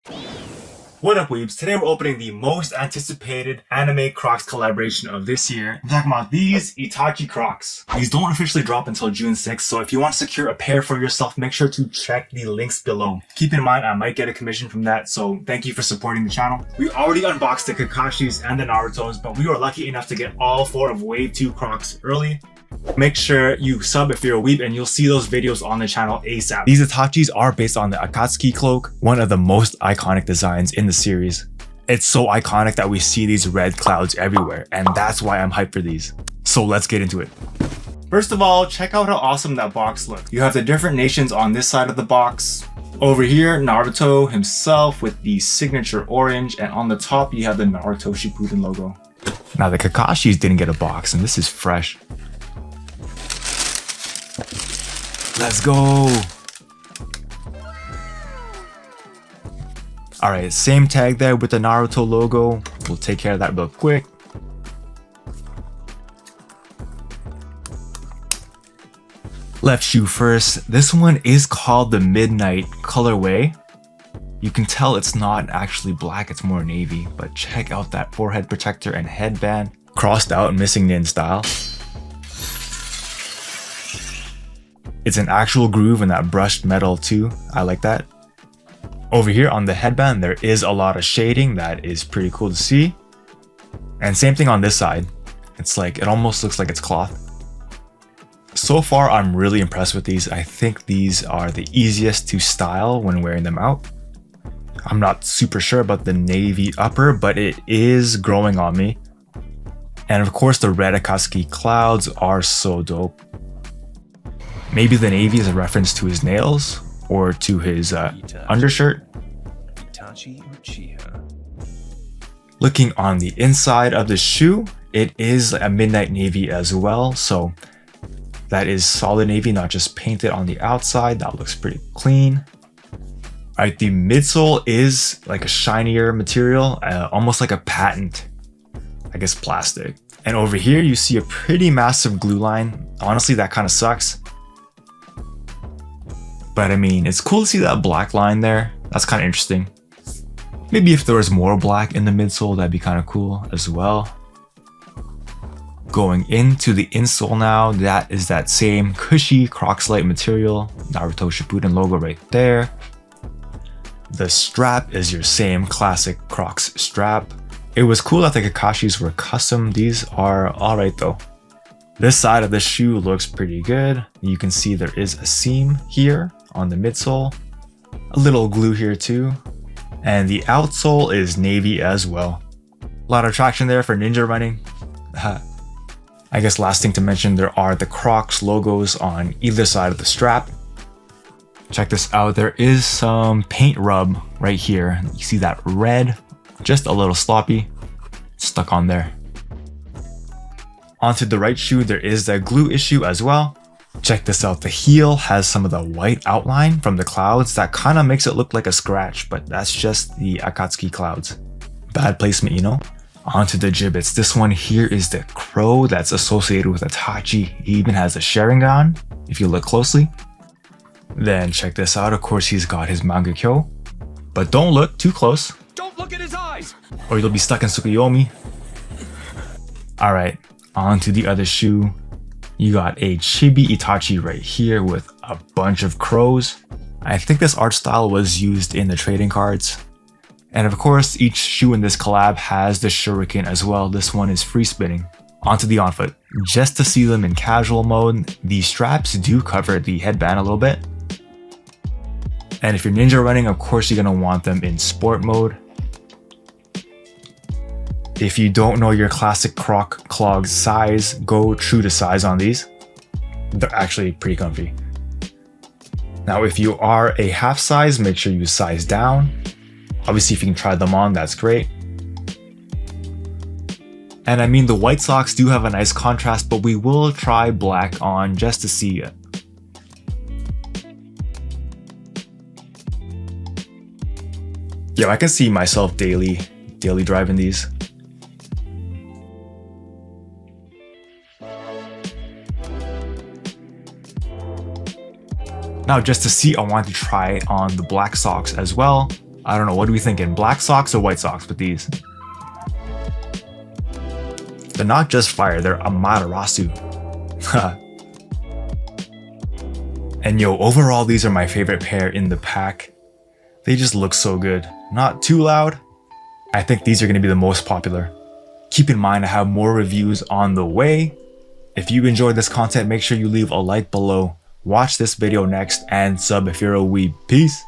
What up, weebs? Today we're opening the most anticipated anime Crocs collaboration of this year. I'm talking about these Itachi Crocs. These don't officially drop until June 6th, so if you want to secure a pair for yourself, make sure to check the links below. Keep in mind, I might get a commission from that, so thank you for supporting the channel. We already unboxed the Kakashis and the Narutos, but we were lucky enough to get all 4 of Wave 2 Crocs early. Make sure you sub if you're a weeb and you'll see those videos on the channel ASAP. These Itachis are based on the Akatsuki cloak, one of the most iconic designs in the series. It's so iconic that we see these red clouds everywhere, and that's why I'm hyped for these. So let's get into it. First of all, check out how awesome that box looks. You have the different nations on this side of the box. Over here, Naruto himself with the signature orange, and on the top you have the Naruto Shippuden logo. Now the Kakashis didn't get a box, and this is fresh. Let's go! Alright, same tag there with the Naruto logo. We'll take care of that real quick. Left shoe first. This one is called the Midnight colorway. You can tell it's not actually black, it's more navy, but check out that forehead protector and headband. Crossed out, missing nin style. It's an actual groove in that brushed metal too. I like that. Over here on the headband, there is a lot of shading that is pretty cool to see. And same thing on this side. It's like, it almost looks like it's cloth. So far, I'm really impressed with these. I think these are the easiest to style when wearing them out. I'm not super sure about the navy upper, but it is growing on me. And of course, the red Akatsuki clouds are so dope. Maybe the navy is a reference to his nails or to his undershirt. Itachi Uchiha. Looking on the inside of the shoe, it is a midnight navy as well. So that is solid navy, not just painted on the outside. That looks pretty clean. Alright, the midsole is like a shinier material, almost like a patent, I guess, plastic. And over here, you see a pretty massive glue line. Honestly, that kind of sucks. But I mean, it's cool to see that black line there. That's kind of interesting. Maybe if there was more black in the midsole, that'd be kind of cool as well. Going into the insole now, that is that same cushy Crocs-like material. Naruto Shippuden logo right there. The strap is your same classic Crocs strap. It was cool that the Kakashis were custom. These are alright though. This side of the shoe looks pretty good. You can see there is a seam here on the midsole. A little glue here too. And the outsole is navy as well. A lot of traction there for ninja running. I guess last thing to mention, there are the Crocs logos on either side of the strap. Check this out, there is some paint rub right here. You see that red, just a little sloppy, stuck on there. Onto the right shoe, there is that glue issue as well. Check this out, the heel has some of the white outline from the clouds that kind of makes it look like a scratch, but that's just the Akatsuki clouds. Bad placement, you know? Onto the gibbets. This one here is the crow that's associated with Itachi. He even has a Sharingan, if you look closely. Then check this out, of course he's got his Mangekyo. But don't look too close. Don't look at his eyes! Or you'll be stuck in Tsukuyomi. Alright, onto the other shoe. You got a chibi Itachi right here with a bunch of crows. I think this art style was used in the trading cards. And of course, each shoe in this collab has the shuriken as well. This one is free spinning. Onto the on foot. Just to see them in casual mode, the straps do cover the headband a little bit. And if you're ninja running, of course you're gonna want them in sport mode. If you don't know your classic Clogs size, go true to size on these. They're actually pretty comfy. Now, if you are a half size, make sure you size down. Obviously, if you can try them on, that's great. And I mean, the white socks do have a nice contrast, but we will try black on just to see it. Yeah, I can see myself daily driving these. Now just to see, I want to try on the black socks as well. I don't know, what are we thinking? Black socks or white socks with these? They're not just fire, they're Amaterasu. And yo, overall, these are my favorite pair in the pack. They just look so good. Not too loud. I think these are going to be the most popular. Keep in mind, I have more reviews on the way. If you enjoyed this content, make sure you leave a like below. Watch this video next and sub if you're a weeb. Peace.